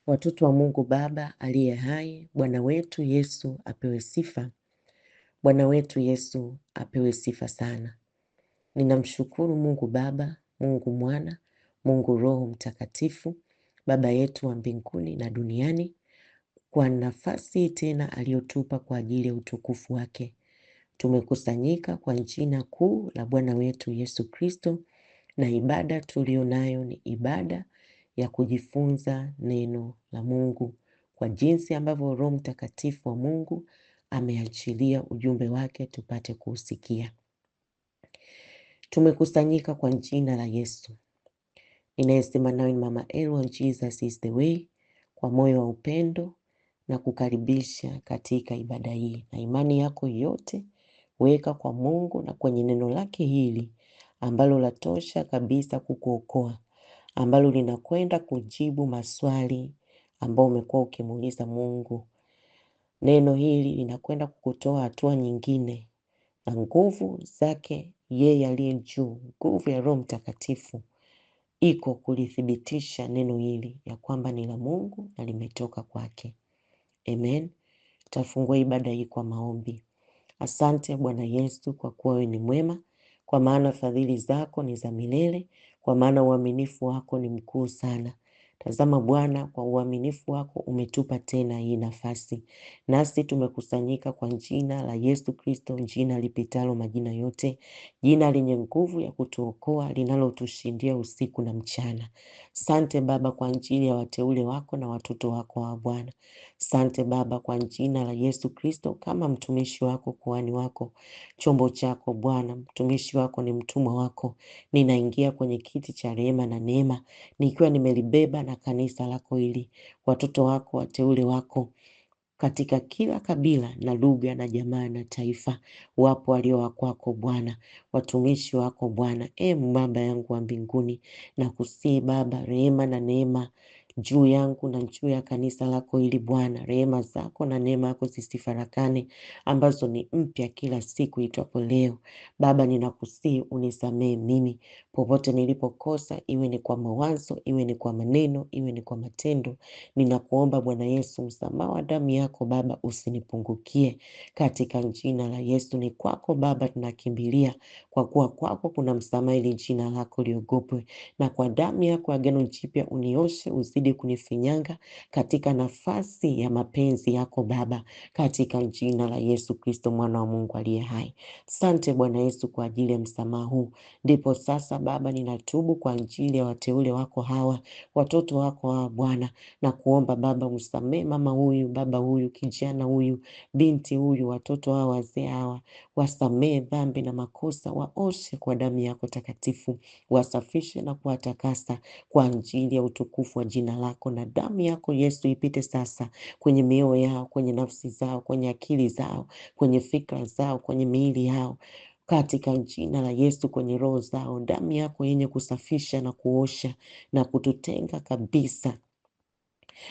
Watoto wa Mungu Baba aliye hai, Bwana wetu Yesu apewe sifa. Bwana wetu Yesu apewe sifa sana. Ninamshukuru Mungu Baba, Mungu Mwana, Mungu Roho Mtakatifu, Baba yetu wa mbinguni na duniani, kwa nafasi tena aliyotupa kwa ajili ya utukufu wake. Tumekusanyika kwa jina kuu la Bwana wetu Yesu Kristo, na ibada tulionayo ni ibada ya kujifunza neno la Mungu kwa jinsi ambavyo Roho Mtakatifu wa Mungu ameachilia ujumbe wake tupate kuusikia. Tumekusanyika kwa jina la Yesu. Ninayesema nawe ni Mama Elwa, Jesus is the way, kwa moyo wa upendo na kukaribisha katika ibada hii, na imani yako yote weka kwa Mungu na kwenye neno lake hili ambalo latosha kabisa kukuokoa, ambalo linakwenda kujibu maswali ambao umekuwa ukimuuliza Mungu. Neno hili linakwenda kukutoa hatua nyingine, na nguvu zake yeye aliye juu, nguvu ya Roho Mtakatifu iko kulithibitisha neno hili ya kwamba ni la Mungu na limetoka kwake. Amen. Tafungua ibada hii kwa maombi. Asante Bwana Yesu kwa kuwa wewe ni mwema, kwa maana fadhili zako ni za milele, kwa maana uaminifu wako ni mkuu sana. Tazama Bwana, kwa uaminifu wako umetupa tena hii nafasi. Nasi tumekusanyika kwa jina la Yesu Kristo, jina lipitalo majina yote, jina lenye nguvu ya kutuokoa, linalotushindia usiku na mchana. Sante Baba kwa ajili ya wateule wako na watoto wako wa Bwana. Sante Baba kwa jina la Yesu Kristo, kama mtumishi wako, kuhani wako, chombo chako Bwana, mtumishi wako ni mtumwa wako. Ninaingia kwenye kiti cha rehema na neema, nikiwa nimelibeba na kanisa lako hili, watoto wako, wateule wako, katika kila kabila na lugha na jamaa na taifa. Wapo walio wa kwako Bwana, watumishi wako Bwana. Baba yangu wa mbinguni, na kusii Baba, rehema na neema juu yangu na juu ya kanisa lako hili Bwana. Rehema zako na neema yako zisifarakane, ambazo ni mpya kila siku itwapo leo. Baba, ninakusii unisamee mimi popote nilipokosa, iwe ni kwa mawazo, iwe ni kwa maneno, iwe ni kwa matendo. Ninakuomba Bwana Yesu, msamaha wa damu yako Baba usinipungukie, katika jina la Yesu. Ni kwako Baba tunakimbilia, kwa kuwa kwako kuna msamaha, ili jina lako liogopwe, na kwa damu yako agano jipya unioshe, uzidi kunifinyanga katika nafasi ya mapenzi yako Baba, katika jina la Yesu Kristo, mwana wa Mungu aliye hai. Sante Bwana Yesu kwa ajili ya msamaha huu. Ndipo sasa Baba ninatubu kwa ajili ya wateule wako hawa, watoto wako hawa Bwana, na kuomba Baba usamee mama huyu, baba huyu, kijana huyu, binti huyu, watoto hawa, wazee hawa. Wasamee dhambi na makosa, waoshe kwa damu yako takatifu, wasafishe na kuwatakasa kwa ajili ya utukufu wa jina lako. Na damu yako Yesu ipite sasa kwenye mioyo yao, kwenye nafsi zao, kwenye akili zao, kwenye fikra zao, kwenye miili yao, katika jina la Yesu, kwenye roho zao. Damu yako yenye kusafisha na kuosha na kututenga kabisa,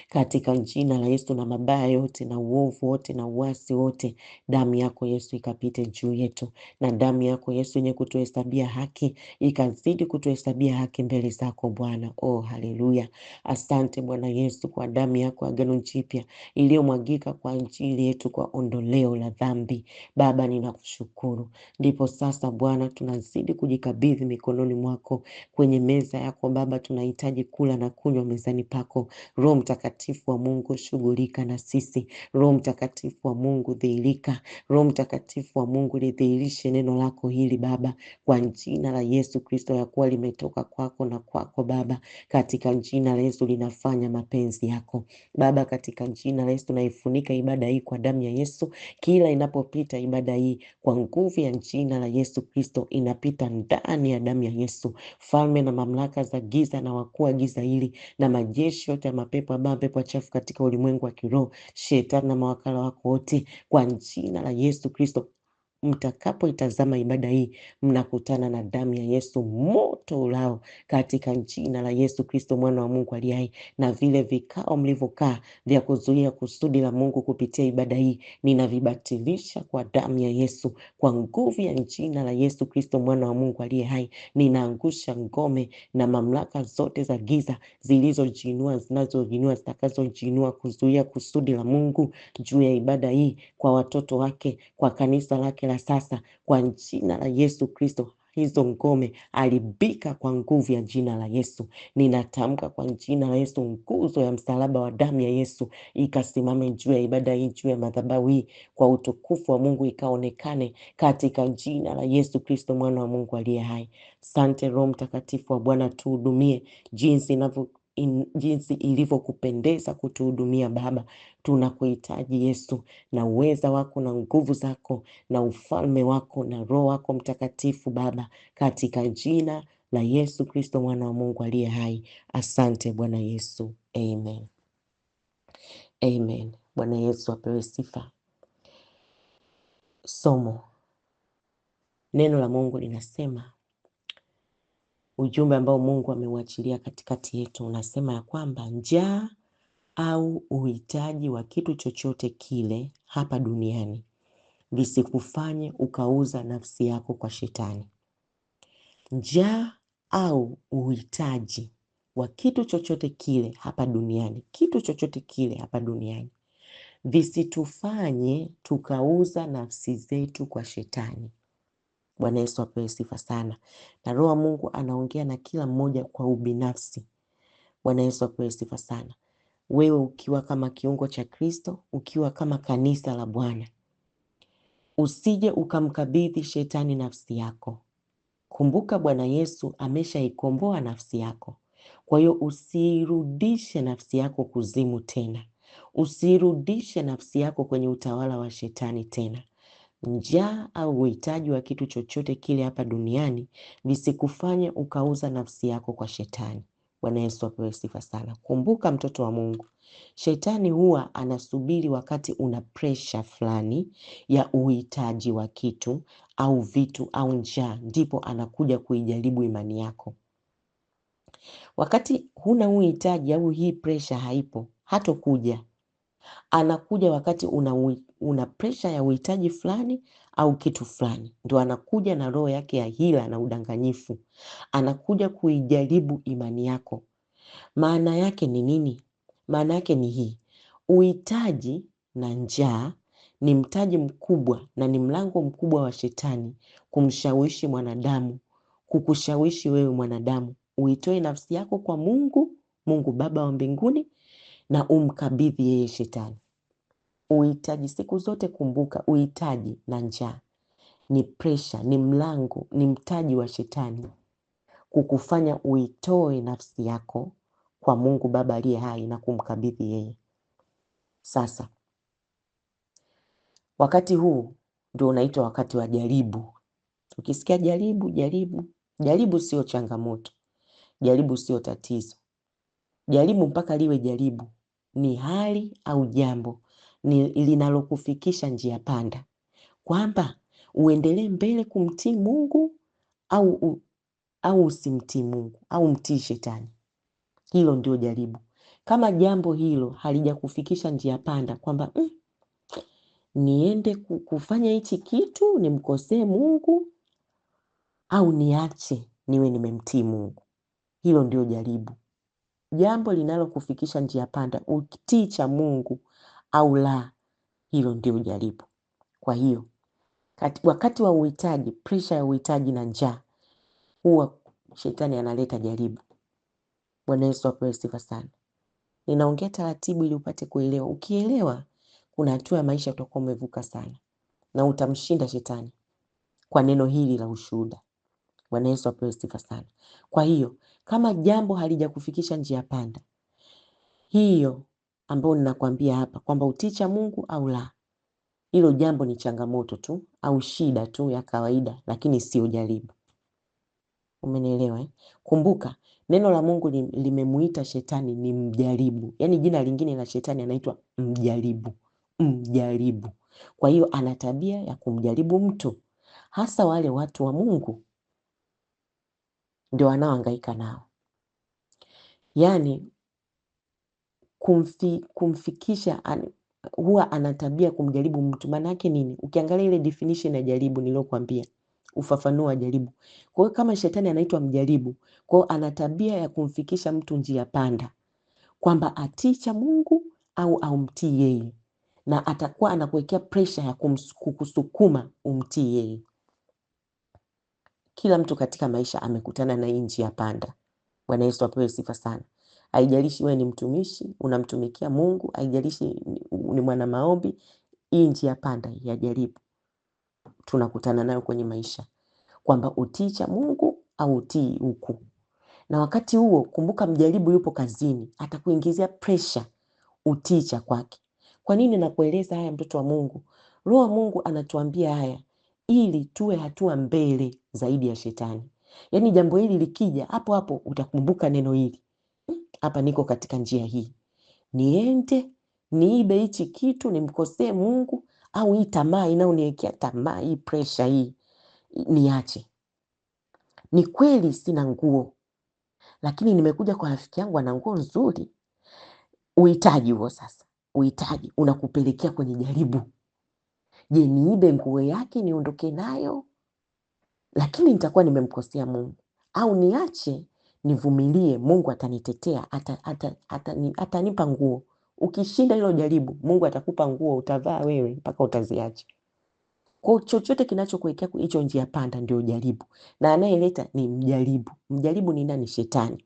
katika jina la Yesu, na mabaya yote na uovu wote na uasi wote. Damu yako Yesu ikapite juu yetu, na damu yako Yesu yenye kutuhesabia haki ikazidi kutuhesabia haki mbele zako Bwana. Oh, haleluya! Asante Bwana Yesu kwa damu yako agano jipya iliyomwagika kwa ajili yetu kwa ondoleo la dhambi. Baba, ninakushukuru. Ndipo sasa Bwana tunazidi kujikabidhi mikononi mwako, kwenye meza yako Baba. Tunahitaji kula na kunywa mezani pako. Roho Mtakatifu wa Mungu, shughulika na sisi. Roho Mtakatifu wa Mungu, dhihirika. Roho Mtakatifu wa Mungu, lidhihirishe neno lako hili Baba, kwa jina la Yesu Kristo, ya kuwa limetoka kwako na kwako Baba. Katika jina la Yesu linafanya mapenzi yako Baba. Katika jina la Yesu naifunika ibada hii kwa damu ya Yesu. Kila inapopita ibada hii, kwa nguvu ya jina la Yesu Kristo, inapita ndani ya damu ya Yesu. Falme na mamlaka za giza na wakuu wa giza hili na majeshi yote ya mapepo ambayo pepo chafu katika ulimwengu wa kiroho, shetani na mawakala wako wote, kwa jina la Yesu Kristo mtakapoitazama ibada hii, mnakutana na damu ya Yesu, moto ulao, katika jina la Yesu Kristo mwana wa Mungu aliye hai. Na vile vikao mlivyokaa vya kuzuia kusudi la Mungu kupitia ibada hii, ninavibatilisha kwa damu ya Yesu, kwa nguvu ya jina la Yesu Kristo mwana wa Mungu aliye hai. Ninaangusha ngome na mamlaka zote za giza zilizojiinua, zinazojiinua, zitakazojiinua kuzuia kusudi la Mungu juu ya ibada hii, kwa watoto wake, kwa kanisa lake la sasa, kwa jina la Yesu Kristo. Hizo ngome haribika kwa nguvu ya jina la Yesu. Ninatamka kwa jina la Yesu, nguzo ya msalaba wa damu ya Yesu ikasimame juu ya ibada hii, juu ya madhabahu hii, kwa utukufu wa Mungu ikaonekane, katika jina la Yesu Kristo mwana wa Mungu aliye hai. Sante Roho Mtakatifu wa Bwana, tuhudumie jinsi ilivyokupendeza kutuhudumia Baba. Tunakuhitaji Yesu, na uweza wako na nguvu zako na ufalme wako na Roho wako Mtakatifu Baba, katika jina la Yesu Kristo mwana wa Mungu aliye hai. Asante Bwana Yesu, amen. Amen. Bwana Yesu apewe sifa. Somo, neno la Mungu linasema, ujumbe ambao Mungu ameuachilia katikati yetu unasema ya kwamba njaa au uhitaji wa kitu chochote kile hapa duniani visikufanye ukauza nafsi yako kwa Shetani. Njaa au uhitaji wa kitu chochote kile hapa duniani, kitu chochote kile hapa duniani, visitufanye tukauza nafsi zetu kwa Shetani. Bwana Yesu apewe sifa sana. Na Roho wa Mungu anaongea na kila mmoja kwa ubinafsi. Bwana Yesu apewe sifa sana. Wewe ukiwa kama kiungo cha Kristo, ukiwa kama kanisa la Bwana, usije ukamkabidhi Shetani nafsi yako. Kumbuka Bwana Yesu ameshaikomboa nafsi yako. Kwa hiyo usirudishe nafsi yako kuzimu tena. Usirudishe nafsi yako kwenye utawala wa Shetani tena. Njaa au uhitaji wa kitu chochote kile hapa duniani visikufanye ukauza nafsi yako kwa Shetani. Bwana Yesu apewe sifa sana. Kumbuka mtoto wa Mungu, Shetani huwa anasubiri wakati una pressure fulani ya uhitaji wa kitu au vitu au njaa, ndipo anakuja kuijaribu imani yako. Wakati huna uhitaji au hii pressure haipo, hatokuja. Anakuja wakati una pressure ya uhitaji fulani au kitu fulani, ndio anakuja na roho yake ya hila na udanganyifu. Anakuja kuijaribu imani yako. Maana yake ni nini? Maana yake ni hii: uhitaji na njaa ni mtaji mkubwa na ni mlango mkubwa wa Shetani kumshawishi mwanadamu, kukushawishi wewe mwanadamu uitoe nafsi yako kwa Mungu, Mungu Baba wa mbinguni, na umkabidhi yeye Shetani. Uhitaji siku zote, kumbuka, uhitaji na njaa ni pressure, ni mlango, ni mtaji wa Shetani kukufanya uitoe nafsi yako kwa Mungu Baba aliye hai na kumkabidhi yeye. Sasa wakati huu ndio unaitwa wakati wa jaribu. Ukisikia jaribu sio changamoto, jaribu sio tatizo. Jaribu mpaka liwe jaribu ni hali au jambo linalokufikisha njia panda, kwamba uendelee mbele kumtii Mungu au usimtii Mungu au mtii Shetani. Hilo ndio jaribu. Kama jambo hilo halijakufikisha njia panda, kwamba niende kufanya hichi kitu nimkosee Mungu au niache niwe nimemtii Mungu, hilo ndio jaribu. Jambo linalokufikisha njia panda, utii cha Mungu au la, hilo ndio jaribu. Kwa hiyo wakati wa uhitaji, pressure ya uhitaji na njaa, huwa Shetani analeta jaribu. Bwana Yesu apewe sifa sana. Ninaongea taratibu ili upate kuelewa. Ukielewa, kuna hatua ya maisha utakuwa umevuka sana na utamshinda Shetani kwa neno hili la ushuhuda. Bwana Yesu apewe sifa sana. Kwa hiyo kama jambo halijakufikisha njia panda, hiyo ambayo ninakwambia hapa kwamba utii cha Mungu au la, hilo jambo ni changamoto tu au shida tu ya kawaida, lakini sio jaribu. Umenielewa? Kumbuka neno la Mungu limemuita Shetani ni mjaribu. Yaani jina lingine la Shetani anaitwa mjaribu. Mjaribu. Kwa hiyo ana tabia ya kumjaribu mtu, hasa wale watu wa Mungu ndio wanaohangaika nao. Yaani kumfikisha huwa ana tabia kumjaribu mtu. Maana yake nini? Ukiangalia ile definition ya jaribu niliyokuambia, ufafanuo wa jaribu. Kwa hiyo kama shetani anaitwa mjaribu, kwa hiyo ana tabia ya kumfikisha mtu njia panda, kwamba atii cha Mungu au aumtii yeye, na atakuwa anakuwekea pressure ya kukusukuma umtii yeye. Kila mtu katika maisha amekutana na hii njia panda. Bwana Yesu apewe sifa sana. Haijalishi wewe ni mtumishi, unamtumikia Mungu, haijalishi ni mwana maombi, hii njia panda ya jaribu tunakutana nayo kwenye maisha, kwamba utii cha Mungu au utii huku. Na wakati huo kumbuka, mjaribu yupo kazini, atakuingizia pressure utii cha kwake. Kwa nini nakueleza haya, mtoto wa Mungu? Roho wa Mungu anatuambia haya ili tuwe hatua mbele zaidi ya shetani. Yaani jambo hili likija, hapo hapo utakumbuka neno hili. Hapa niko katika njia hii. Niende niibe hichi kitu, nimkosee Mungu, au hii tamaa inaoniwekea tamaa, hii pressure hii niache. Ni kweli sina nguo, lakini nimekuja kwa rafiki yangu ana nguo nzuri. Uhitaji huo sasa, uhitaji unakupelekea kwenye jaribu. Je, niibe nguo yake niondoke nayo, lakini nitakuwa nimemkosea Mungu, au niache nivumilie, Mungu atanitetea, atanipa nguo. Ukishinda hilo jaribu, Mungu atakupa nguo, utavaa wewe mpaka utaziacha. Kwa chochote kinachokuwekea hicho njia panda ndio jaribu, na anayeleta ni mjaribu. Mjaribu ni nani? Shetani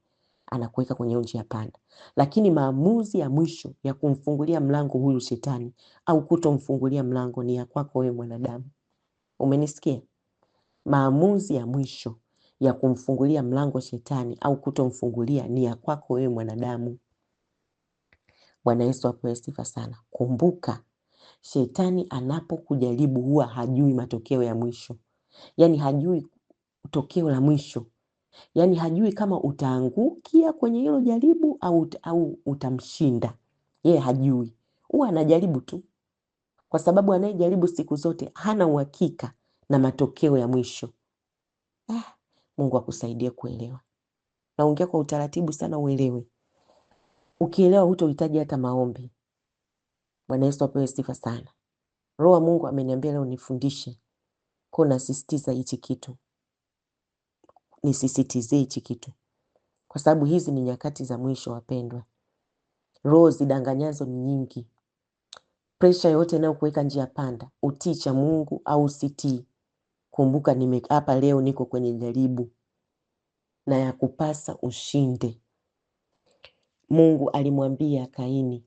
anakuweka kwenye njia panda. Lakini maamuzi ya mwisho ya kumfungulia mlango huyu shetani au kutomfungulia mlango ni ya kwako wewe mwanadamu. Umenisikia? Maamuzi ya mwisho ya kumfungulia mlango shetani au kutomfungulia ni ya kwako wewe mwanadamu. Bwana Yesu apewe sifa sana. Kumbuka, shetani anapokujaribu huwa hajui matokeo ya mwisho. Yaani hajui tokeo la mwisho. Yaani hajui kama utaangukia kwenye hilo jaribu au utamshinda. Yeye hajui. Huwa anajaribu tu. Kwa sababu anayejaribu siku zote hana uhakika na matokeo ya mwisho. Mungu akusaidie kuelewa. Naongea kwa utaratibu sana uelewe. Ukielewa hutohitaji hata maombi. Bwana Yesu apewe sifa sana. Roho wa Mungu ameniambia leo nifundishe. Kwa nasisitiza hichi kitu. Nisisitize hichi kitu. Kwa sababu hizi ni nyakati za mwisho wapendwa. Roho zidanganyazo ni nyingi. Pressure yote inayokuweka njia panda, utii cha Mungu au usitii. Kumbuka hapa leo niko kwenye jaribu na ya kupasa ushinde. Mungu alimwambia Kaini,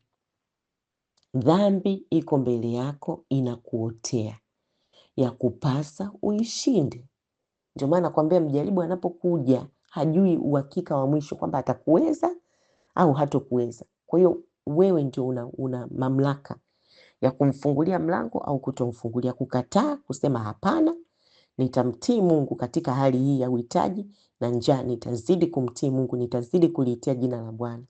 dhambi iko mbele yako inakuotea, ya kupasa uishinde. Ndio maana nakwambia mjaribu anapokuja hajui uhakika wa mwisho kwamba atakuweza au hatokuweza. Kwa hiyo wewe ndio una mamlaka ya kumfungulia mlango au kutomfungulia, kukataa, kusema hapana, nitamtii Mungu katika hali hii ya uhitaji na njaa, nitazidi kumtii Mungu, nitazidi kuliitia jina la Bwana,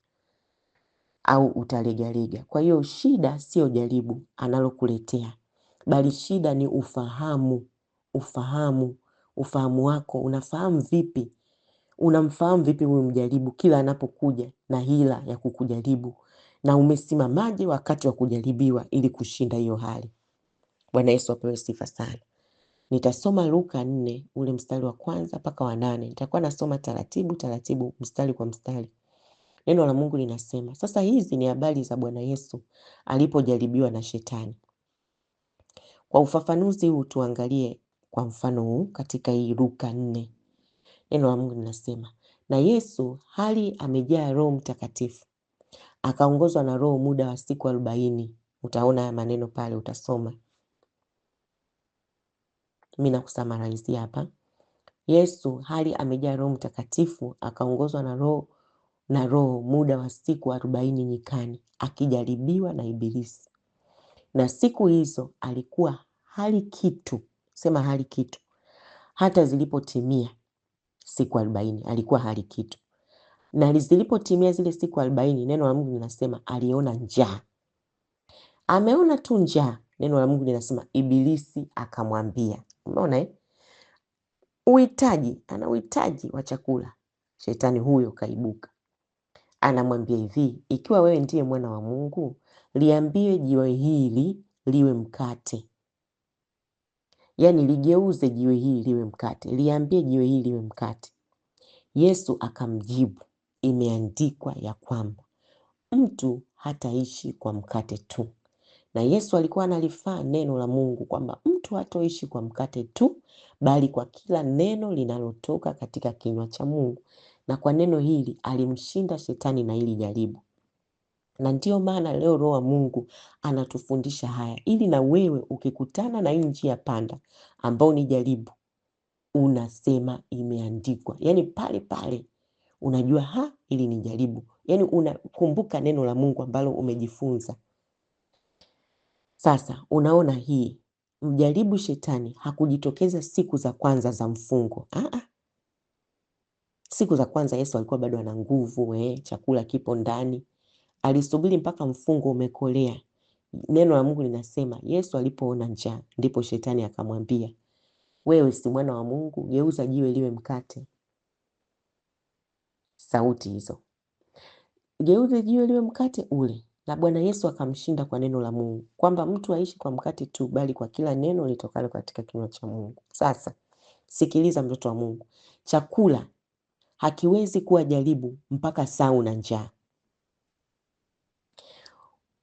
au utalegalega. Kwa hiyo shida sio jaribu analokuletea, bali shida ni ufahamu wako. Unafahamu vipi? Unamfahamu vipi huyu mjaribu kila anapokuja na hila ya kukujaribu, na umesimamaje wakati wa kujaribiwa ili kushinda hiyo hali. Bwana Yesu apewe sifa sana. Nitasoma Luka 4 ule mstari wa 1 mpaka wa 8. Nitakuwa nasoma taratibu mstari kwa mstari. Neno la Mungu linasema, sasa hizi ni habari za Bwana Yesu alipojaribiwa na shetani. Kwa ufafanuzi huu tuangalie kwa mfano huu katika hii Luka 4. Neno la Mungu linasema, na Yesu hali amejaa Roho Mtakatifu, akaongozwa na Roho muda wa siku 40. Utaona haya maneno pale, utasoma. Mimi nakusamarizia hapa. Yesu hali amejaa Roho Mtakatifu, akaongozwa na Roho muda wa siku 40 nyikani, akijaribiwa na Ibilisi. Na siku hizo alikuwa hali kitu, sema hali kitu, hata zilipotimia siku 40, alikuwa hali kitu. Na zilipotimia zile siku 40, neno la Mungu linasema aliona njaa. Ameona tu njaa, neno la Mungu linasema Ibilisi akamwambia. Umeona ana uhitaji wa chakula. Shetani huyo kaibuka, anamwambia hivi, ikiwa wewe ndiye mwana wa Mungu, liambie jiwe hili liwe mkate. Yaani ligeuze jiwe hili liwe mkate. Liambie jiwe hili liwe mkate. Yesu akamjibu, imeandikwa ya kwamba mtu hataishi kwa mkate tu. Na Yesu alikuwa analifaa neno la Mungu kwamba mtu hatoishi kwa mkate tu, bali kwa kila neno linalotoka katika kinywa cha Mungu. Na kwa neno hili alimshinda shetani na hili jaribu. Na ndio maana leo Roho wa Mungu anatufundisha haya, ili na wewe ukikutana na hii njia panda ambao ni jaribu, unasema imeandikwa. Yaani pale pale unajua hili ni jaribu. Yaani unakumbuka neno la Mungu ambalo umejifunza. Sasa unaona hii mjaribu shetani hakujitokeza siku za kwanza za mfungo. Siku za kwanza Yesu alikuwa bado ana nguvu, chakula kipo ndani. Alisubiri mpaka mfungo umekolea. Neno la Mungu linasema Yesu alipoona njaa ndipo shetani akamwambia, wewe si mwana wa Mungu, geuza jiwe liwe mkate. Sauti hizo, geuza jiwe liwe mkate ule. Na Bwana Yesu akamshinda kwa neno la Mungu, kwamba mtu aishi kwa mkate tu, bali kwa kila neno litokalo katika kinywa cha Mungu. Sasa sikiliza mtoto wa Mungu, chakula hakiwezi kuwa jaribu mpaka saa una njaa.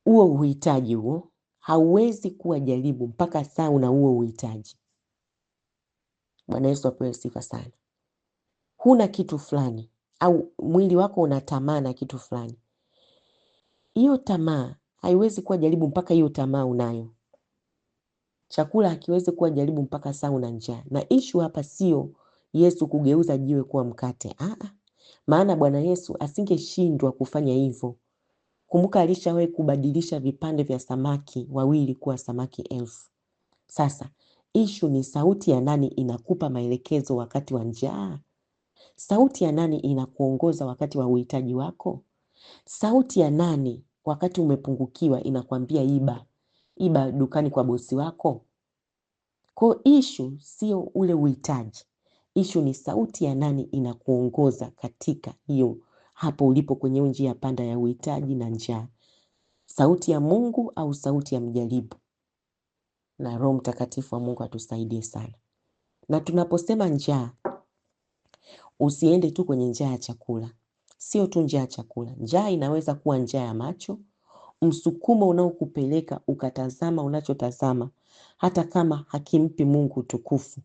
Huo uhitaji huo hauwezi kuwa jaribu mpaka saa una huo uhitaji. Bwana Yesu apewe sifa sana. Huna kitu fulani au mwili wako unatamaa na kitu fulani, hiyo tamaa haiwezi kuwa jaribu mpaka hiyo tamaa unayo. Chakula hakiwezi kuwa jaribu mpaka saa una njaa. Na issue hapa sio Yesu kugeuza jiwe kuwa mkate. Maana Bwana Yesu asingeshindwa kufanya hivyo. Kumbuka alishawahi kubadilisha vipande vya samaki wawili kuwa samaki 1000. Sasa issue ni sauti ya nani inakupa maelekezo wakati wa njaa? Sauti ya nani inakuongoza wakati wa uhitaji wako? Sauti ya nani wakati umepungukiwa inakwambia iba dukani kwa bosi wako? Kwa issue sio ule uhitaji. Issue ni sauti ya nani inakuongoza katika hiyo hapo ulipo kwenye njia panda ya uhitaji na njaa. Sauti ya Mungu au sauti ya mjaribu? Na Roho Mtakatifu wa Mungu atusaidie sana. Na tunaposema njaa, usiende tu kwenye njaa ya chakula. Sio tu njaa ya chakula. Njaa inaweza kuwa njaa ya macho, msukumo unaokupeleka ukatazama unachotazama hata kama hakimpi Mungu utukufu.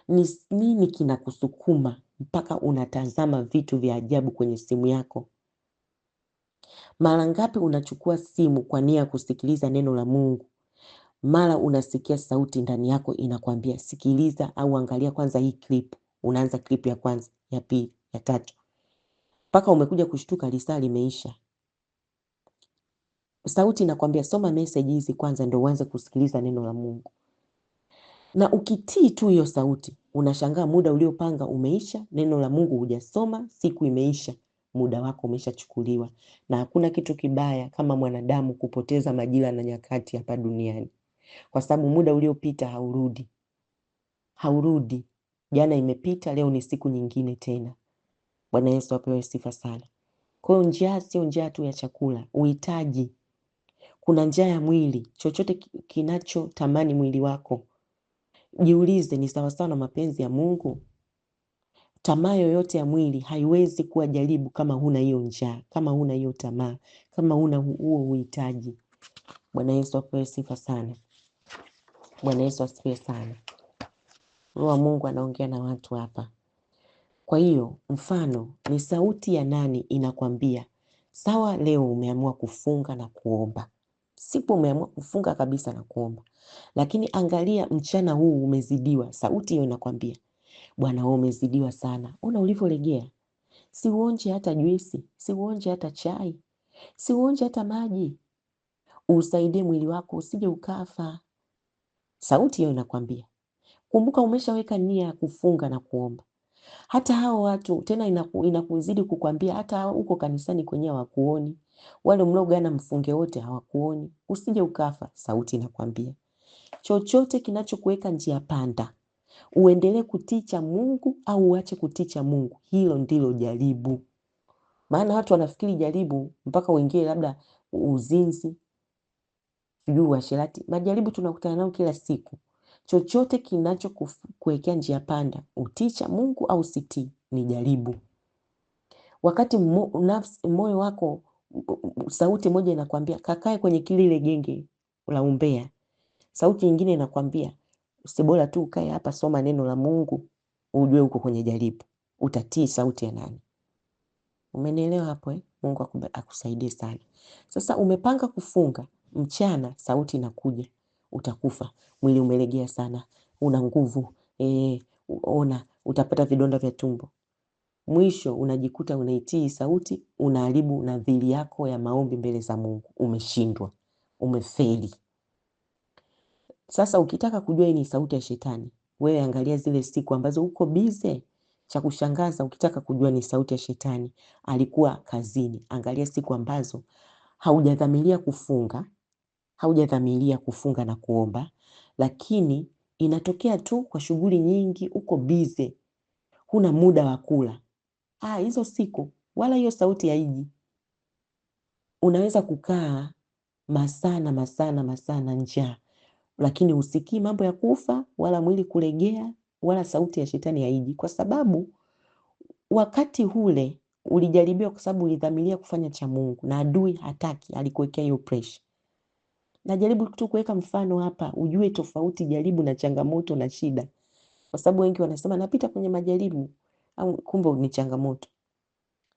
Ni nini kinakusukuma mpaka unatazama vitu vya ajabu kwenye simu yako? Mara ngapi unachukua simu kwa nia ya kusikiliza neno la Mungu? Mara unasikia sauti ndani yako inakwambia sikiliza au angalia kwanza hii clip. Unaanza clip ya kwanza, ya pili, ya tatu, mpaka umekuja kushtuka lisaa limeisha. Sauti inakwambia soma message hizi kwanza ndio uanze kusikiliza neno la Mungu. Na ukitii tu hiyo sauti, unashangaa muda uliopanga umeisha, neno la Mungu hujasoma, siku imeisha, muda wako umeshachukuliwa. Na hakuna kitu kibaya kama mwanadamu kupoteza majira na nyakati hapa duniani. Kwa sababu muda uliopita haurudi. Haurudi. Jana imepita, leo ni siku nyingine tena. Bwana Yesu apewe sifa sana. Kwa hiyo njaa sio njaa tu ya chakula, uhitaji. Kuna njaa ya mwili, chochote kinachotamani mwili wako. Jiulize, ni sawasawa na mapenzi ya Mungu? Tamaa yoyote ya mwili haiwezi kuwa jaribu kama huna hiyo njaa, kama huna hiyo tamaa, kama huna huo uhitaji. Bwana Yesu apewe sifa sana. Bwana Yesu asifiwe sana. Roho wa Mungu anaongea na watu hapa. Kwa hiyo mfano ni sauti ya nani inakwambia, sawa, leo umeamua kufunga na kuomba. Sipo umeamua kufunga kabisa na kuomba, lakini angalia mchana huu umezidiwa. Sauti hiyo inakwambia, Bwana wewe umezidiwa sana. Ona ulivyolegea. Si uonje hata juisi, si uonje hata chai, si uonje hata maji. Usaidie mwili wako usije ukafa. Sauti hiyo inakwambia. Kumbuka umeshaweka nia ya kufunga na kuomba. Hata hao watu tena inakuzidi kukwambia hata huko kanisani kwenyewe hawakuoni. Wale mlogana mfunge wote hawakuoni. Usije ukafa, sauti inakwambia. Chochote kinachokuweka njia panda, uendelee kutii cha Mungu au uache kutii cha Mungu, hilo ndilo jaribu. Maana watu wanafikiri jaribu mpaka uingie labda uzinzi, sijui uasherati. Majaribu tunakutana nao kila siku. Chochote kinachokuwekea njia panda, utii cha Mungu au usitii, ni jaribu. Wakati moyo wako sauti moja inakwambia kakae kwenye kilile genge la umbea, sauti nyingine inakwambia usibora tu ukae hapa, soma neno la Mungu, ujue uko kwenye jaribu. Utatii sauti ya nani? Umenielewa hapo? Mungu akusaidie sana. Sasa umepanga kufunga mchana, sauti inakuja utakufa, mwili umelegea sana, una nguvu, ona utapata vidonda vya tumbo. Mwisho unajikuta unaitii sauti, unaharibu nadhiri yako ya maombi mbele za Mungu. Umeshindwa, umefeli. Sasa ukitaka kujua hii ni sauti ya shetani, wewe angalia zile siku ambazo uko bize. Cha kushangaza, ukitaka kujua ni sauti ya shetani alikuwa kazini, angalia siku ambazo haujadhamiria kufunga na kuomba, lakini inatokea tu kwa shughuli nyingi, uko bize, huna muda wa kula. Hizo siku wala hiyo sauti haiji. Unaweza kukaa masaa na njaa, lakini usikii mambo ya kufa wala mwili kulegea wala sauti ya shetani haiji, kwa sababu wakati ule ulijaribiwa, kwa sababu ulidhamiria kufanya cha Mungu na adui hataki, alikuwekea hiyo pressure. Najaribu tu kuweka mfano hapa ujue tofauti jaribu na changamoto na shida, kwa sababu wengi wanasema napita kwenye majaribu, au kumbe ni changamoto.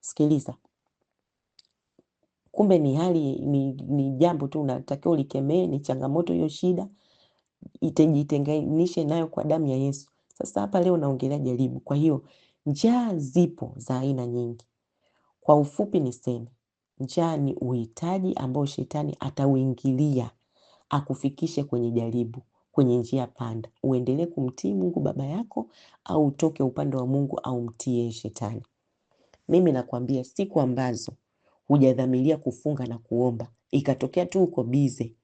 Sikiliza, kumbe ni hali, ni jambo tu unatakiwa ulikemee, ni changamoto hiyo, shida jitenganishe nayo kwa damu ya Yesu. Sasa hapa leo naongelea jaribu. Kwa hiyo njaa zipo za aina nyingi. Kwa ufupi niseme, njaa ni uhitaji ambao shetani atauingilia akufikishe kwenye jaribu, kwenye njia panda. Uendelee kumtii Mungu baba yako au utoke upande wa Mungu au mtie shetani. Mimi nakwambia siku ambazo hujadhamiria kufunga na kuomba, ikatokea tu uko bize,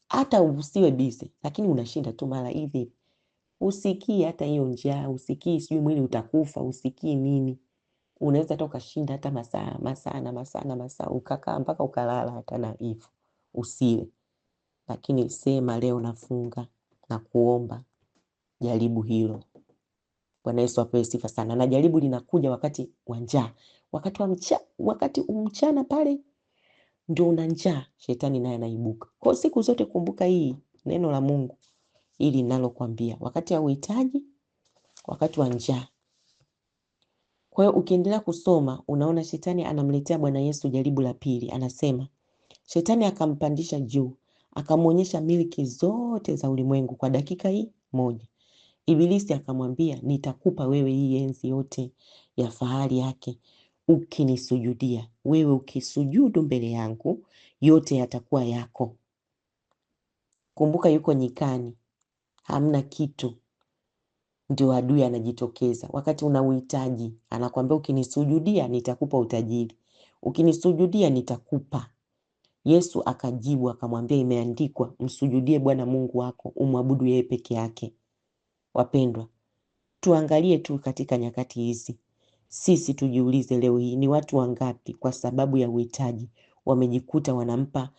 hata usiwe bize, lakini unashinda tu mara hivi, usikii hata hiyo njaa, usikii sijui mwili utakufa, usikii nini. Unaweza hata ukashinda hata masaa ukakaa mpaka ukalala hata na hivyo usile. Lakini sema leo nafunga na kuomba, jaribu hilo. Bwana Yesu apewe sifa sana. Na jaribu linakuja wakati wa njaa, wakati mchana pale ndio una njaa, shetani naye anaibuka. Kwa siku zote kumbuka hii neno la Mungu ili ninalokuambia, wakati wa uhitaji, wakati wa njaa. Kwa hiyo ukiendelea kusoma unaona shetani anamletea Bwana Yesu jaribu la pili. Anasema shetani akampandisha juu, akamuonyesha miliki zote za ulimwengu kwa dakika hii moja. Ibilisi akamwambia, nitakupa wewe hii enzi yote ya fahari yake ukinisujudia. Wewe ukisujudu mbele yangu, yote yatakuwa yako. Kumbuka yuko nyikani, hamna kitu. Ndio adui anajitokeza wakati una uhitaji, anakuambia ukinisujudia nitakupa utajiri, ukinisujudia nitakupa. Yesu akajibu akamwambia, imeandikwa, msujudie Bwana Mungu wako, umwabudu yeye peke yake. Wapendwa, tuangalie tu katika nyakati hizi, sisi tujiulize leo hii ni watu wangapi kwa sababu ya uhitaji wamejikuta wanampa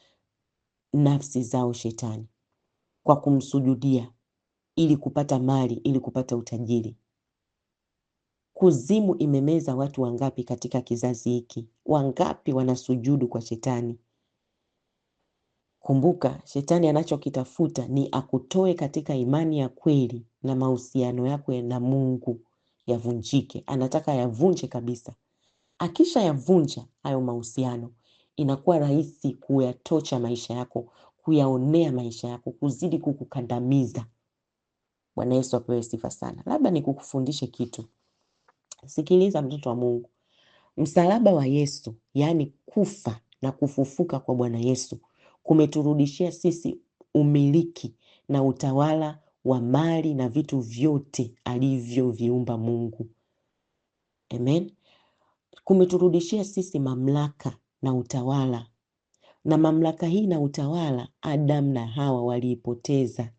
nafsi zao shetani kwa kumsujudia ili kupata mali, ili kupata utajiri. Kuzimu imemeza watu wangapi katika kizazi hiki? Wangapi wanasujudu kwa shetani? Kumbuka, shetani anachokitafuta ni akutoe katika imani ya kweli na mahusiano yako na Mungu yavunjike. Anataka yavunje kabisa. Akisha yavunja hayo mahusiano, inakuwa rahisi kuyatocha maisha yako, kuyaonea maisha yako, kuzidi kukukandamiza. Bwana Yesu apewe sifa sana. Labda nikukufundishe kitu. Sikiliza mtoto wa Mungu. Msalaba wa Yesu, yaani kufa na kufufuka kwa Bwana Yesu, kumeturudishia sisi umiliki na utawala wa mali na vitu vyote alivyoviumba Mungu. Amen. Kumeturudishia sisi mamlaka na utawala. Na mamlaka hii na utawala Adam na Hawa waliipoteza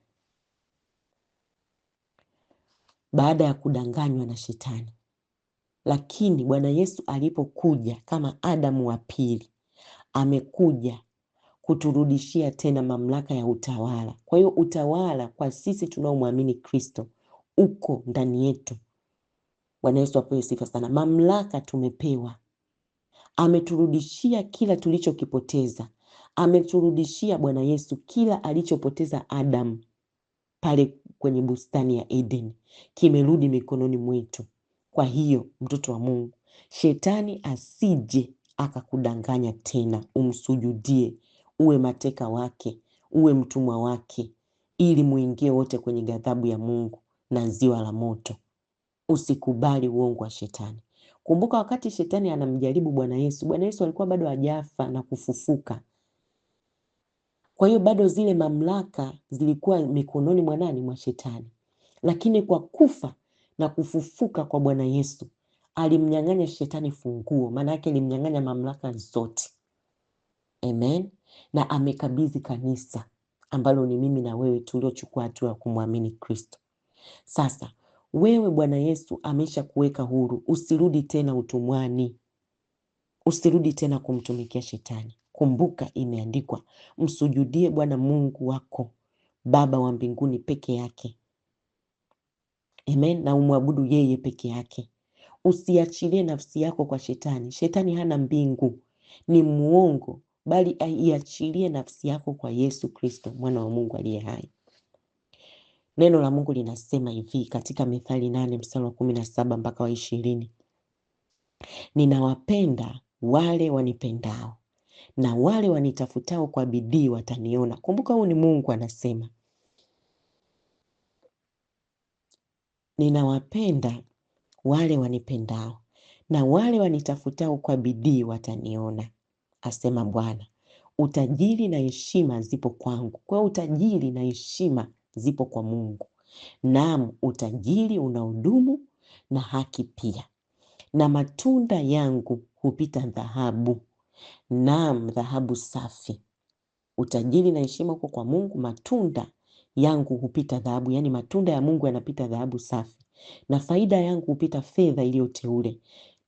baada ya kudanganywa na Shetani. Lakini Bwana Yesu alipokuja kama Adamu wa pili, amekuja kuturudishia tena mamlaka ya utawala. Kwa hiyo utawala kwa sisi tunaomwamini Kristo uko ndani yetu. Bwana Yesu apewe sifa sana. Mamlaka tumepewa. Ameturudishia kila tulichokipoteza. Ameturudishia Bwana Yesu kila alichopoteza Adam pale kwenye bustani ya Eden. Kimerudi mikononi mwetu. Kwa hiyo mtoto wa Mungu, Shetani asije akakudanganya tena, umsujudie, uwe mateka wake, uwe mtumwa wake, ili muingie wote kwenye ghadhabu ya Mungu na ziwa la moto. Usikubali uongo wa Shetani. Kumbuka wakati Shetani anamjaribu Bwana Yesu alikuwa bado hajafa na kufufuka. Kwa hiyo bado zile mamlaka zilikuwa mikononi mwa nani? Mwa Shetani. Lakini kwa kufa na kufufuka kwa Bwana Yesu, alimnyang'anya Shetani funguo, maana yake alimnyang'anya mamlaka zote. Amen. Na amekabidhi kanisa ambalo ni mimi na wewe tuliochukua hatua ya kumwamini Kristo. Sasa wewe Bwana Yesu amesha kuweka huru, usirudi tena utumwani. Usirudi tena kumtumikia Shetani. Kumbuka imeandikwa, msujudie Bwana Mungu wako, Baba wa mbinguni peke yake. Amen. Na umwabudu yeye peke yake. Usiachilie nafsi yako kwa Shetani. Shetani hana mbingu, ni muongo, bali iachilie nafsi yako kwa Yesu Kristo, mwana wa Mungu aliye hai. Neno la Mungu linasema hivi katika Mithali 8 mstari wa 17 mpaka wa 20. Ninawapenda wale wanipendao, na wale wanitafutao kwa bidii wataniona. Kumbuka huyu ni Mungu anasema. Ninawapenda wale wanipendao, na wale wanitafutao kwa bidii wataniona, asema Bwana. Utajiri na heshima zipo kwangu. Kwa utajiri na heshima zipo kwa Mungu. Naam, utajiri unaodumu na haki pia. Na matunda yangu hupita dhahabu. Naam, dhahabu safi. Utajiri na heshima uko kwa Mungu, matunda yangu hupita dhahabu, yani matunda ya Mungu yanapita dhahabu safi. Na faida yangu hupita fedha iliyoteule.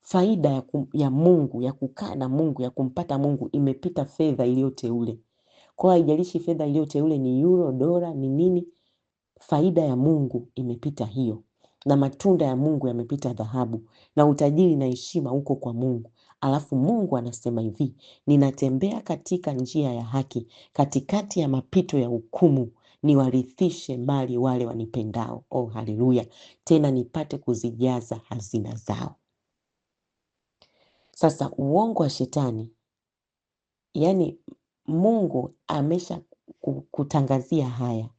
Faida ya Mungu, ya kukaa na Mungu, ya kumpata Mungu imepita fedha iliyoteule. Kwa haijalishi fedha iliyoteule ni euro, dola, ni nini, faida ya Mungu imepita hiyo. Na matunda ya Mungu yamepita dhahabu. Na utajiri na heshima uko kwa Mungu. Alafu Mungu anasema hivi, ninatembea katika njia ya haki, katikati ya mapito ya hukumu, niwarithishe mali wale wanipendao. Oh, haleluya. Tena nipate kuzijaza hazina zao. Sasa uongo wa Shetani, yani Mungu amesha kutangazia haya.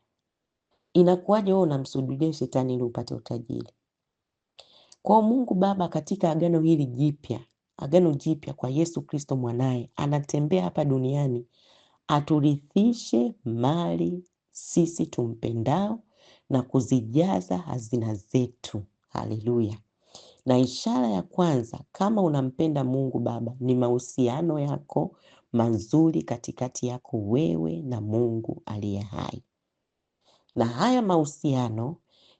Inakuwaje wewe unamsujudia Shetani ili upate utajiri? Kwa Mungu Baba katika agano hili jipya, agano jipya kwa Yesu Kristo mwanaye, anatembea hapa duniani aturithishe mali sisi tumpendao na kuzijaza hazina zetu. Haleluya. Na ishara ya kwanza kama unampenda Mungu Baba ni mahusiano yako mazuri katikati yako wewe na Mungu aliye hai. Na haya mahusiano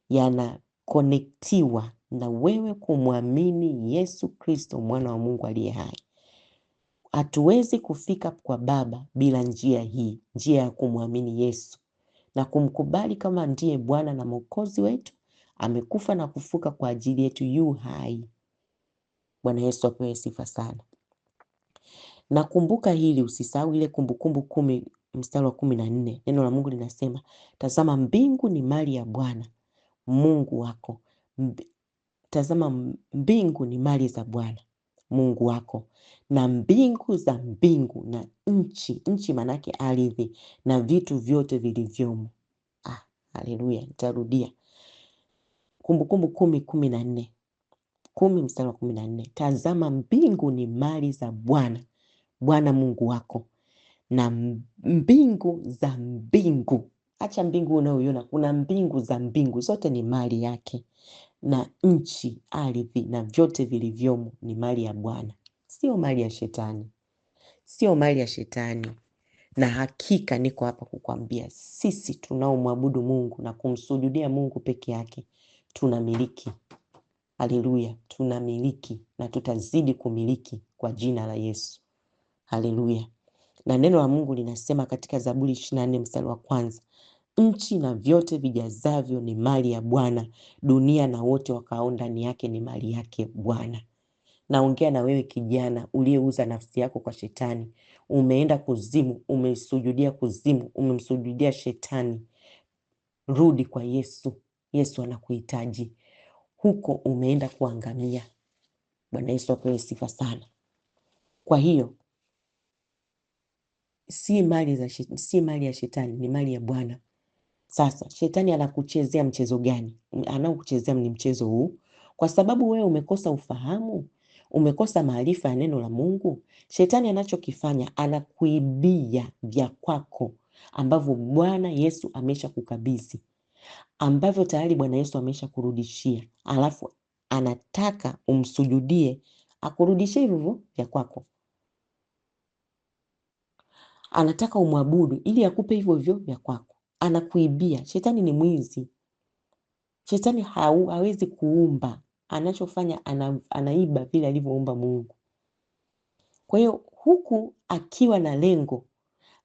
yanakonektiwa na wewe kumwamini Yesu Kristo mwana wa Mungu aliye hai. Hatuwezi kufika kwa Baba bila njia hii, njia ya kumwamini Yesu na kumkubali kama ndiye Bwana na Mwokozi wetu. Amekufa na kufuka kwa ajili yetu, yu hai. Bwana Yesu apewe sifa sana. Na kumbuka hili, usisahau ile Kumbukumbu 10 mstari wa 14. Neno la Mungu linasema, tazama mbingu ni mali ya Bwana Mungu wako. Tazama mbingu ni mali za Bwana Mungu wako, na mbingu za mbingu na nchi manake ardhi na vitu vyote vilivyomo. Haleluya. Nitarudia. Kumbukumbu 10:14. 10 mstari wa 14. Tazama mbingu ni mali za Bwana Mungu wako, na mbingu za mbingu acha mbingu unayoiona, kuna mbingu za mbingu, zote ni mali yake, na nchi, ardhi na vyote vilivyomo ni mali ya Bwana, sio mali ya shetani, sio mali ya shetani. Na hakika niko hapa kukwambia, sisi tunaomwabudu Mungu na kumsujudia Mungu peke yake tunamiliki. Haleluya, tunamiliki na tutazidi kumiliki kwa jina la Yesu. Haleluya. Na neno la Mungu linasema katika Zaburi 24 mstari wa 1, nchi na vyote vijazavyo ni mali ya Bwana, dunia na wote wakao ndani yake ni mali yake Bwana. Naongea na wewe kijana uliyeuza nafsi yako kwa shetani, umeenda kuzimu, umesujudia kuzimu, umemsujudia shetani. Rudi kwa Yesu. Yesu anakuhitaji. Huko umeenda kuangamia. Bwana Yesu apewe sifa sana. Kwa hiyo si mali ya shetani, ni mali ya Bwana. Sasa shetani anakuchezea mchezo gani? Anaokuchezea ni mchezo huu, kwa sababu wewe umekosa ufahamu, umekosa maarifa ya neno la Mungu. Shetani anachokifanya, anakuibia vya kwako ambavyo Bwana Yesu amesha kukabidhi, ambavyo tayari Bwana Yesu amesha kurudishia, alafu anataka umsujudie akurudishie hivyo vya kwako. Anataka umwabudu ili akupe hivyo vya kwako. Anakuibia. Shetani ni mwizi. Shetani hawezi kuumba. Anachofanya anaiba vile alivyoumba Mungu. Kwa hiyo huku akiwa na lengo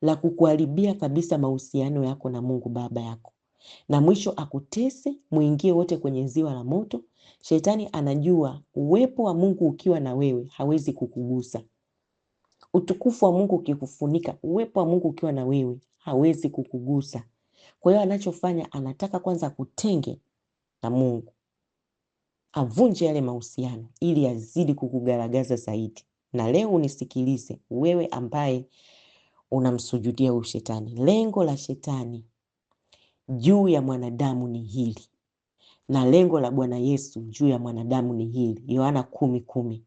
la kukuharibia kabisa mahusiano yako na Mungu Baba yako, na mwisho akutese, muingie wote kwenye ziwa la moto. Shetani anajua uwepo wa Mungu ukiwa na wewe hawezi kukugusa. Utukufu wa Mungu ukikufunika, uwepo wa Mungu ukiwa na wewe hawezi kukugusa. Kwa hiyo anachofanya, anataka kwanza kutenge na Mungu, avunje yale mahusiano ili azidi kukugaragaza zaidi. Na leo unisikilize wewe ambaye unamsujudia huyu shetani. Lengo la shetani juu ya mwanadamu ni hili, na lengo la Bwana Yesu juu ya mwanadamu ni hili. Yohana 10:10.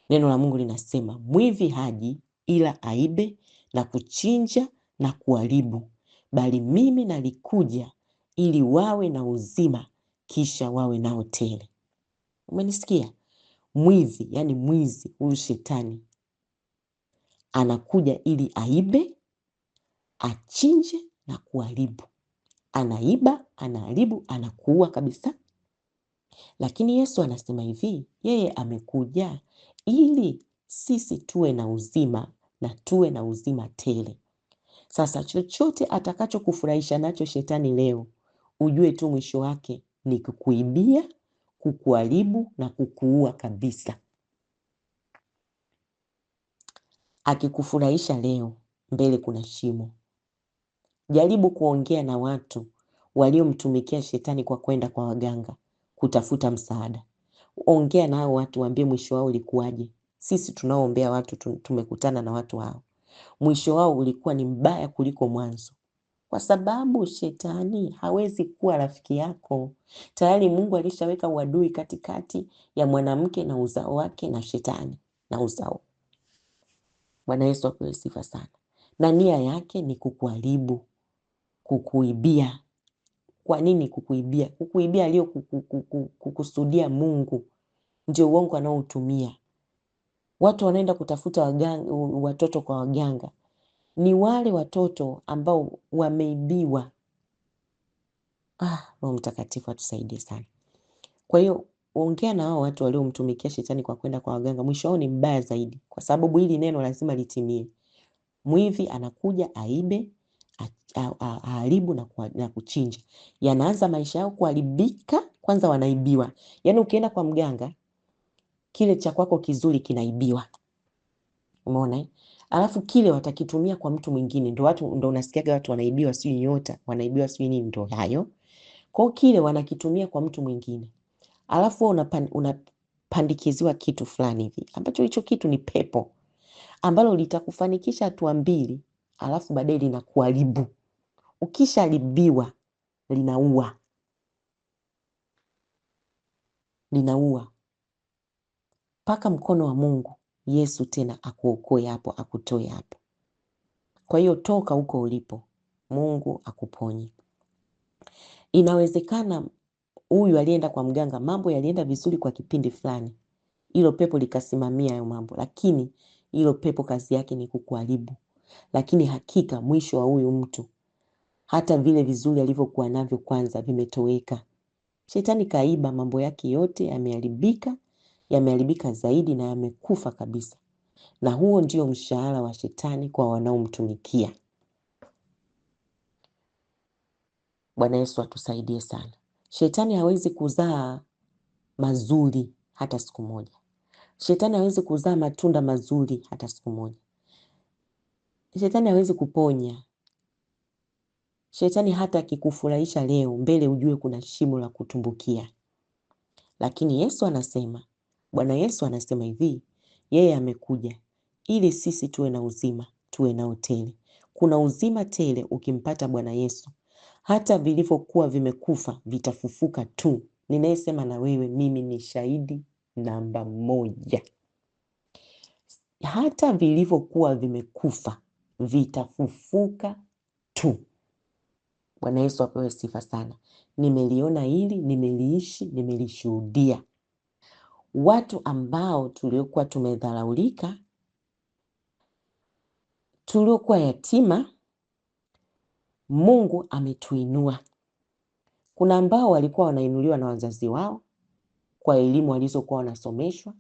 Neno la Mungu linasema, mwivi haji ila aibe na kuchinja na kuharibu, bali mimi nalikuja ili wawe na uzima, kisha wawe nao tele. Umenisikia? Mwivi, yani mwizi, huyu shetani anakuja ili aibe, achinje na kuharibu. Anaiba, anaharibu, anakuua kabisa. Lakini Yesu anasema hivi, yeye amekuja ili sisi tuwe na uzima na tuwe na uzima tele. Sasa chochote atakacho kufurahisha nacho shetani leo, ujue tu mwisho wake ni kukuibia, kukuharibu na kukuua kabisa. Akikufurahisha leo, mbele kuna shimo. Jaribu kuongea na watu waliomtumikia shetani kwa kwenda kwa waganga kutafuta msaada. Ongea na hao watu, waambie mwisho wao ulikuwaje. Sisi tunaoombea watu tumekutana na watu hao. Mwisho wao ulikuwa ni mbaya kuliko mwanzo. Kwa sababu shetani hawezi kuwa rafiki yako. Tayari Mungu alishaweka uadui katikati ya mwanamke na uzao wake na shetani na uzao. Bwana Yesu apewe sifa sana. Na nia yake ni kukuharibu, kukuibia. Kwa nini kukuibia? Kukuibia alio kukusudia Mungu. Ndio uongo anaoutumia. Watu wanaenda kutafuta watoto kwa waganga. Ni wale watoto ambao wameibiwa. Roho Mtakatifu atusaidie sana. Kwa hiyo ongea na hao watu waliomtumikia shetani kwa kwenda kwa waganga, mwisho wao ni mbaya zaidi, kwa sababu hili neno lazima litimie. Mwivi anakuja aibe, aharibu na kuchinja. Yanaanza maisha yao kuharibika, kwanza wanaibiwa. Yaani ukienda kwa mganga, kile cha kwako kizuri kinaibiwa. Umeona? Alafu kile watakitumia kwa mtu mwingine. Ndio unasikiaga watu wanaibiwa sio nyota, wanaibiwa sio nini, ndio hayo. Kwa kile wanakitumia kwa mtu mwingine. Alafu unapandikiziwa kitu fulani hivi, ambacho hicho kitu ni pepo ambalo litakufanikisha hatua mbili, alafu baadaye linakuharibu. Ukishaharibiwa linaua. Paka mkono wa Mungu Yesu tena akuokoe hapo, akutoe hapo. Kwa hiyo toka huko ulipo, Mungu akuponye. Inawezekana huyu alienda kwa mganga, mambo yalienda vizuri kwa kipindi fulani, hilo pepo likasimamia hayo mambo, lakini hilo pepo kazi yake ni kukuharibu. Lakini hakika mwisho wa huyu mtu, hata vile vizuri alivyokuwa navyo kwanza vimetoweka. Shetani kaiba mambo yake yote, yameharibika zaidi na yamekufa kabisa. Na huo ndio mshahara wa shetani kwa wanaomtumikia. Bwana Yesu atusaidie sana. Shetani hawezi kuzaa mazuri hata siku moja. Shetani hawezi kuzaa matunda mazuri hata siku moja. Shetani hawezi kuponya. Shetani hata akikufurahisha leo, mbele ujue kuna shimo la kutumbukia. Lakini Yesu anasema, Bwana Yesu anasema hivi, yeye amekuja ili sisi tuwe na uzima, tuwe nao tele. Kuna uzima tele ukimpata Bwana Yesu. Hata vilivyokuwa vimekufa vitafufuka tu. Ninayesema na wewe, mimi ni shahidi namba 1. Hata vilivyokuwa vimekufa vitafufuka tu. Bwana Yesu apewe sifa sana. Nimeliona hili, nimeliishi, nimelishuhudia. Watu ambao tuliokuwa tumedharaulika, tuliokuwa yatima, Mungu ametuinua. Kuna ambao walikuwa wanainuliwa na wazazi wao kwa elimu walizokuwa wanasomeshwa,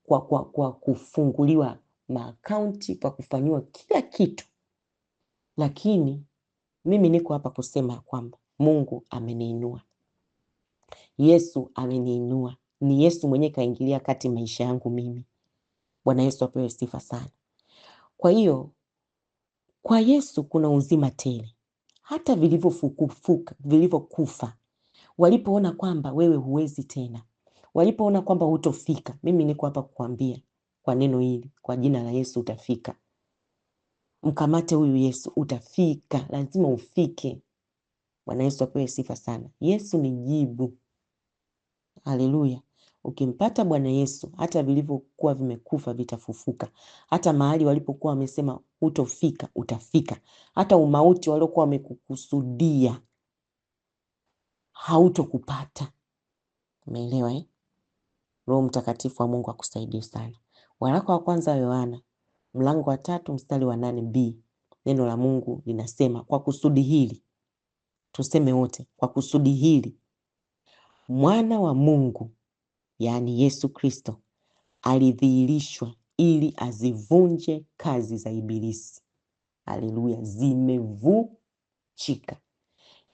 kwa kufunguliwa maakaunti, kwa kufanyiwa kila kitu. Lakini mimi niko hapa kusema kwamba Mungu ameniinua. Yesu ameniinua. Ni Yesu mwenye kaingilia kati maisha yangu mimi. Bwana Yesu apewe sifa sana. Kwa hiyo, kwa Yesu kuna uzima tele. Hata vilivyokufa, walipoona kwamba wewe huwezi tena, walipoona kwamba hutofika, mimi niko hapa kukwambia kwa neno hili, kwa jina la Yesu utafika. Mkamate huyu Yesu, utafika, lazima ufike. Bwana Yesu apewe sifa sana. Yesu ni jibu. Haleluya. Ukimpata Bwana Yesu, hata vilivyokuwa vimekufa vitafufuka. Hata mahali walipokuwa wamesema utofika, utafika. Hata umauti waliokuwa wamekukusudia hautokupata. Umeelewa eh? Roho Mtakatifu wa Mungu akusaidie sana. Waraka wa kwanza wa Yohana, mlango wa 3 mstari wa 8b. Neno la Mungu linasema, kwa kusudi hili, tuseme wote, kwa kusudi hili, mwana wa Mungu, yaani Yesu Kristo, alidhihirishwa ili azivunje kazi za ibilisi. Haleluya, zimevunjika.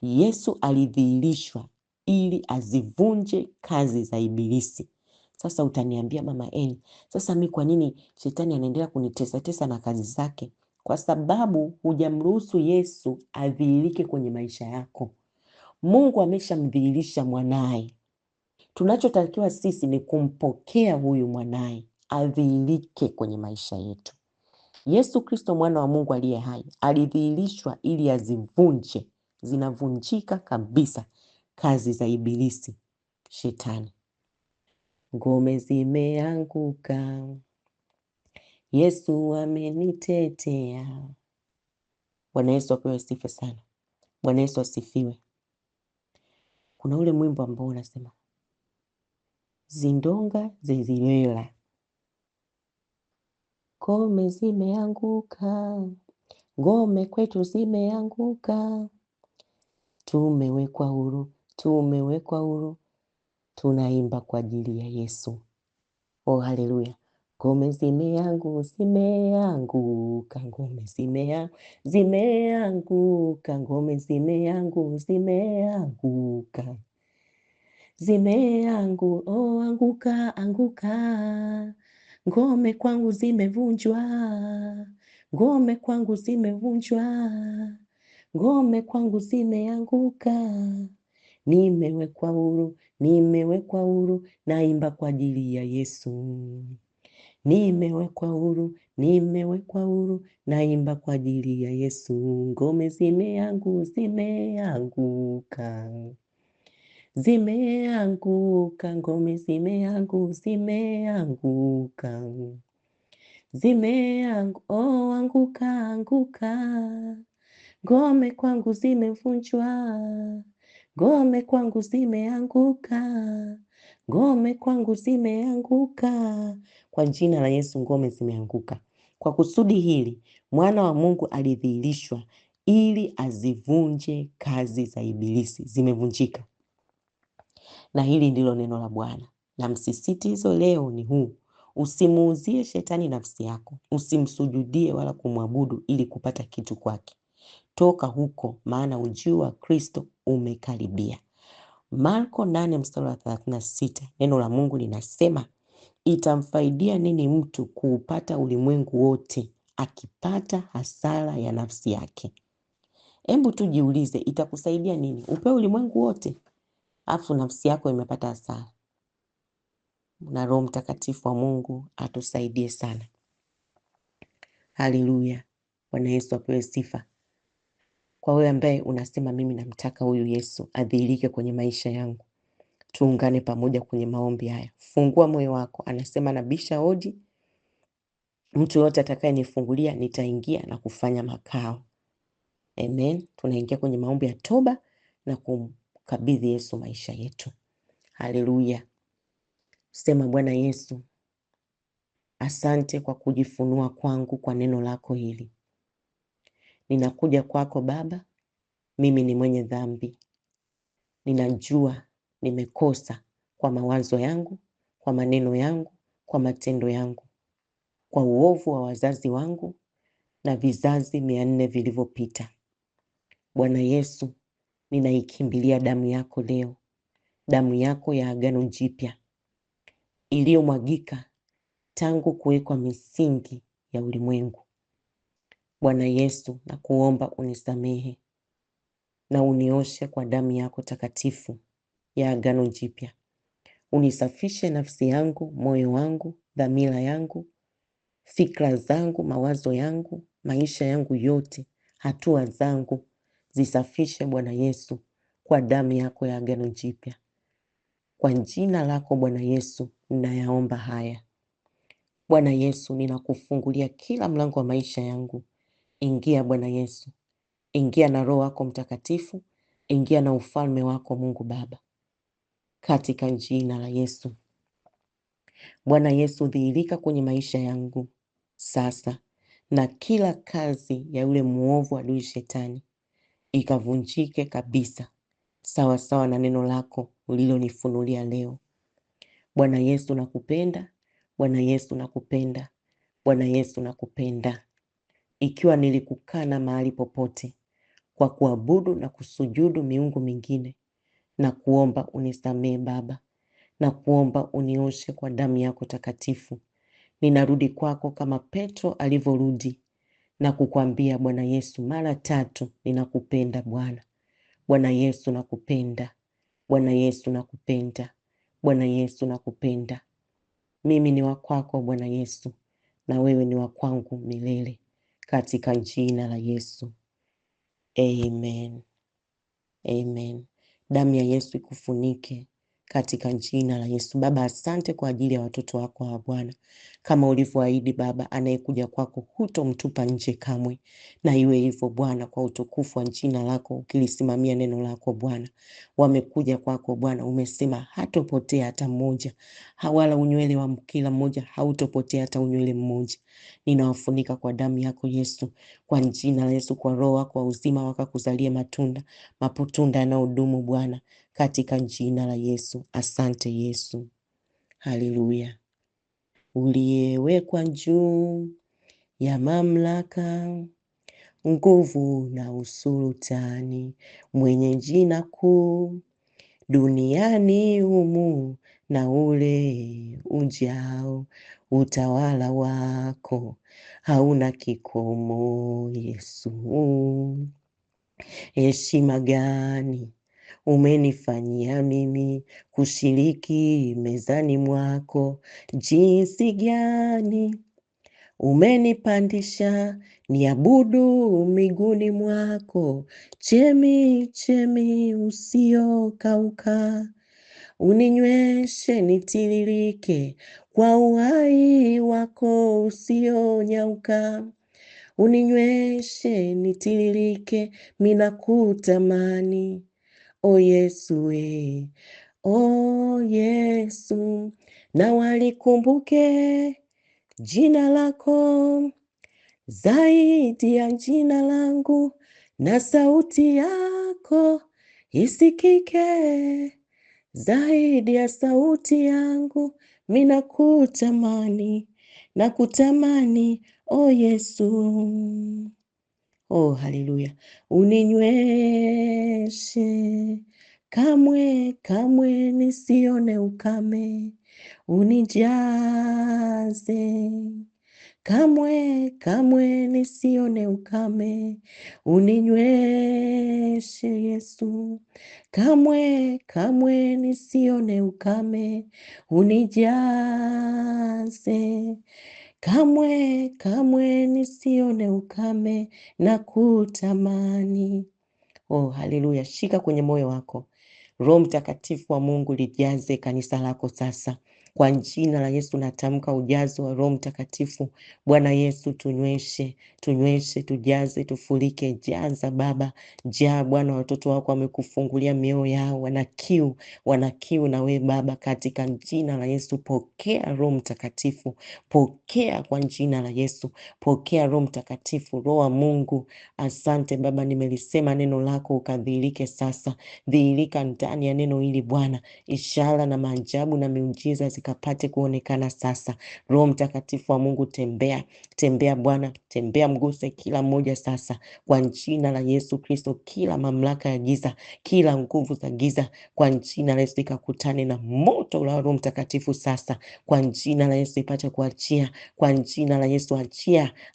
Yesu alidhihirishwa ili azivunje kazi za ibilisi. Sasa utaniambia Mama Eni, sasa mimi kwa nini shetani anaendelea kunitesa na kazi zake? Kwa sababu hujamruhusu Yesu adhihirike kwenye maisha yako. Mungu ameshamdhihirisha mwanaye. Tunachotakiwa sisi ni kumpokea huyu mwanaye adhihirike kwenye maisha yetu. Yesu Kristo mwana wa Mungu aliye hai alidhihirishwa ili azivunje, zinavunjika kabisa kazi za ibilisi shetani. Ngome zimeanguka, Yesu amenitetea. Bwana Yesu apewe sifa sana. Bwana Yesu asifiwe. Kuna ule mwimbo ambao unasema, zindonga zizilela, ngome zimeanguka, ngome kwetu zimeanguka, tumewekwa huru, tumewekwa huru, tunaimba kwa ajili ya Yesu. Oh, haleluya. Ngome zimeanguka, ngome zimeanguka, ngome zimeanguka. Anguka. Ngome kwangu zimevunjwa. Ngome kwangu zimevunjwa. Ngome kwangu zimeanguka. Nimewekwa huru, naimba kwa ajili ya Yesu. Nimewekwa huru, naimba kwa ajili ya Yesu. Ngome zimeanguka. Zimeanguka, ngome zimeanguka. Anguka. ngome kwangu zimevunjwa, ngome kwangu zimeanguka, ngome kwangu zimeanguka. Kwa jina la Yesu, ngome zimeanguka. Kwa kusudi hili mwana wa Mungu alidhihirishwa ili azivunje kazi za Ibilisi. Zimevunjika. Na hili ndilo neno la Bwana. Na msisitizo leo ni huu: usimuuzie shetani nafsi yako, usimsujudie wala kumwabudu ili kupata kitu kwake. Toka huko, maana ujio wa Kristo umekaribia. Marko 8:36, neno la Mungu linasema, itamfaidia nini mtu kuupata ulimwengu wote akipata hasara ya nafsi yake? Hebu tujiulize, itakusaidia nini upewe ulimwengu wote afu nafsi yako imepata hasara? Na Roho Mtakatifu wa Mungu atusaidie sana. Haleluya. Bwana Yesu apewe sifa. Kwa wewe ambaye unasema mimi namtaka huyu Yesu adhihirike kwenye maisha yangu, tuungane pamoja kwenye maombi haya. Fungua moyo wako. Anasema nabisha hodi, mtu yote atakayenifungulia nitaingia na kufanya makao. Amen. Tunaingia kwenye maombi ya toba na kumkabidhi Yesu maisha yetu. Haleluya. Sema, Bwana Yesu, asante kwa kujifunua kwangu kwa neno lako hili. Ninakuja kwako Baba, mimi ni mwenye dhambi. Ninajua nimekosa kwa mawazo yangu, kwa maneno yangu, kwa matendo yangu, kwa uovu wa wazazi wangu na vizazi 400 vilivyopita. Bwana Yesu, ninaikimbilia damu yako leo, damu yako ya agano jipya iliyomwagika tangu kuwekwa misingi ya ulimwengu. Bwana Yesu, nakuomba unisamehe na unioshe kwa damu yako takatifu ya agano jipya. Unisafishe nafsi yangu, moyo wangu, dhamira yangu, fikra zangu, mawazo yangu, maisha yangu yote, hatua zangu, zisafishe Bwana Yesu kwa damu yako ya agano jipya. Kwa jina lako Bwana Yesu ninayaomba haya. Bwana Yesu, ninakufungulia kila mlango wa maisha yangu. Ingia Bwana Yesu, ingia na Roho wako Mtakatifu, ingia na ufalme wako Mungu Baba, katika jina la Yesu. Bwana Yesu, dhihirika kwenye maisha yangu sasa, na kila kazi ya yule muovu adui shetani ikavunjike kabisa, sawa sawa na neno lako ulilonifunulia leo. Bwana Yesu, nakupenda. Bwana Yesu, nakupenda. Bwana Yesu, nakupenda. Ikiwa nilikukana mahali popote kwa kuabudu na kusujudu miungu mingine, na kuomba unisamehe Baba, na kuomba unioshe kwa damu yako takatifu. Ninarudi kwako kama Petro alivyorudi na kukwambia Bwana Yesu mara 3, ninakupenda Bwana. Bwana Yesu, nakupenda. Bwana Yesu, nakupenda. Bwana Yesu, nakupenda. Mimi ni wa kwako Bwana Yesu, na wewe ni wa kwangu milele, katika jina la Yesu. Amen. Amen. Damu ya Yesu ikufunike katika jina la Yesu. Baba, asante kwa ajili ya watoto wako wa Bwana. Kama ulivyoahidi Baba, anayekuja kwako hutomtupa nje kamwe. Na iwe hivyo Bwana, kwa utukufu wa jina lako, ukilisimamia neno lako Bwana. Wamekuja kwako Bwana, umesema hatopotea hata mmoja, wala unywele wa kila mmoja hautopotea hata unywele mmoja. Ninawafunika kwa damu yako Yesu, kwa jina la Yesu, kwa Roho wako wa uzima wakakuzalie matunda, mapotunda yanayodumu Bwana, katika jina la Yesu. Asante Yesu. Haleluya. Uliyewekwa juu ya mamlaka, nguvu na usultani, mwenye jina kuu duniani humu na ule ujao, utawala wako hauna kikomo Yesu. Heshima gani umenifanyia mimi kushiriki mezani mwako, jinsi gani umenipandisha niabudu miguuni mwako, chemi chemi usiokauka, uninyweshe nitiririke kwa uhai wako usionyauka. uninyweshe nitiririke, mina kutamani. O Yesu we, o Yesu, na walikumbuke jina lako zaidi ya jina langu, na sauti yako isikike zaidi ya sauti yangu. Mina kutamani, na kutamani, o Yesu. Oh, haleluya. Uninyweshe kamwe, kamwe nisione ukame, unijaze kamwe, kamwe nisione ukame, uninyweshe Yesu. Kamwe, kamwe nisione ukame, unijaze. Kamwe, kamwe nisione ukame, na kutamani. Oh, haleluya. Shika kwenye moyo wako. Roho Mtakatifu wa Mungu lijaze kanisa lako sasa. Kwa jina la Yesu natamka ujazo wa Roho Mtakatifu. Bwana Yesu, tunyweshe, tunyweshe, tujaze, tufurike. Jaza Baba, jaa Bwana. Watoto wako wamekufungulia mioyo yao, wana kiu na we Baba, katika jina la Yesu. Pokea Roho Mtakatifu, pokea kwa jina la Yesu, pokea Roho Mtakatifu. Roho wa Mungu, asante Baba, nimelisema neno lako ukadhihirike sasa. Dhihirika ndani ya neno hili Bwana, ishara na maajabu na miujiza zikapate kuonekana sasa. Roho Mtakatifu wa Mungu, tembea, tembea Bwana, tembea, mguse kila mmoja sasa kwa jina la Yesu Kristo. Kila mamlaka ya giza, kila nguvu za giza, kwa jina la Yesu ikakutane na moto wa Roho Mtakatifu sasa, kwa jina la Yesu ipate kuachia, kwa jina la Yesu.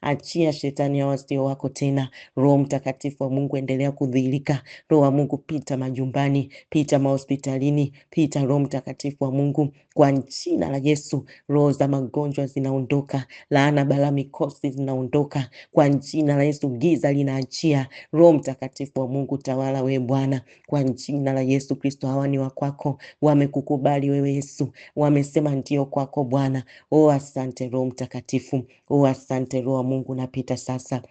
Achia shetani hao wasio wako tena. Roho Mtakatifu wa Mungu, endelea kudhihirika. Roho wa Mungu, pita majumbani, pita mahospitalini, pita Roho Mtakatifu wa Mungu, kwa jina la Yesu. Roho za magonjwa zinaondoka, laana, balaa, mikosi zinaondoka kwa jina la Yesu. Giza linaachia. Roho Mtakatifu wa Mungu, tawala we Bwana, kwa jina la Yesu Kristo. Hawa ni wa kwako, wamekukubali wewe Yesu, wamesema ndio kwako Bwana. Oh, asante Roho Mtakatifu. Oh, asante Roho wa Mungu, napita sasa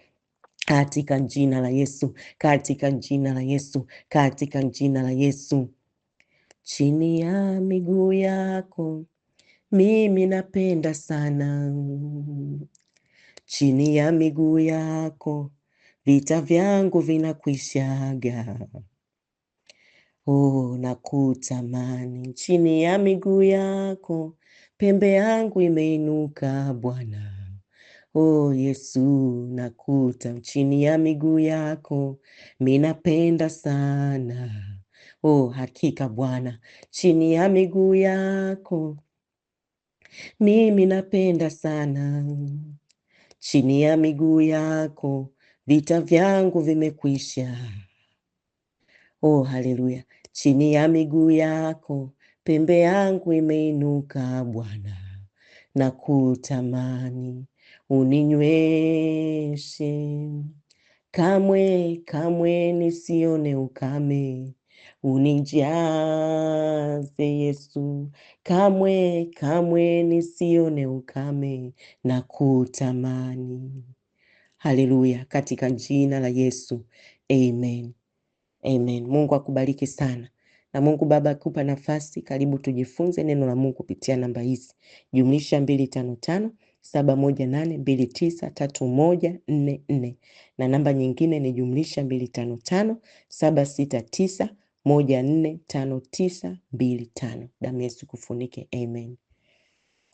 katika jina la Yesu, katika jina la Yesu, katika jina la Yesu. Chini ya miguu yako mimi napenda sana, chini ya miguu yako vita vyangu vinakwishaga. Oh, nakutamani. Chini ya miguu yako pembe yangu imeinuka Bwana. Oh Yesu, nakuta chini ya miguu yako, minapenda sana. Oh, hakika Bwana, chini ya miguu yako mimi napenda sana. Chini ya miguu yako vita vyangu vimekwisha. Oh, haleluya. Chini ya miguu yako pembe yangu imeinuka Bwana, nakutamani. Uninyweshe kamwe, kamwe nisione ukame, unijaze Yesu. Kamwe, kamwe nisione ukame, nakutamani. Haleluya, katika jina la Yesu, amen. Amen. Mungu akubariki sana. Na Mungu Baba akupa nafasi. Karibu tujifunze neno la Mungu kupitia namba hizi: +255 718293144, na namba nyingine ni +255 769145925. Damu Yesu kufunike. Amen.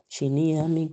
Chini ya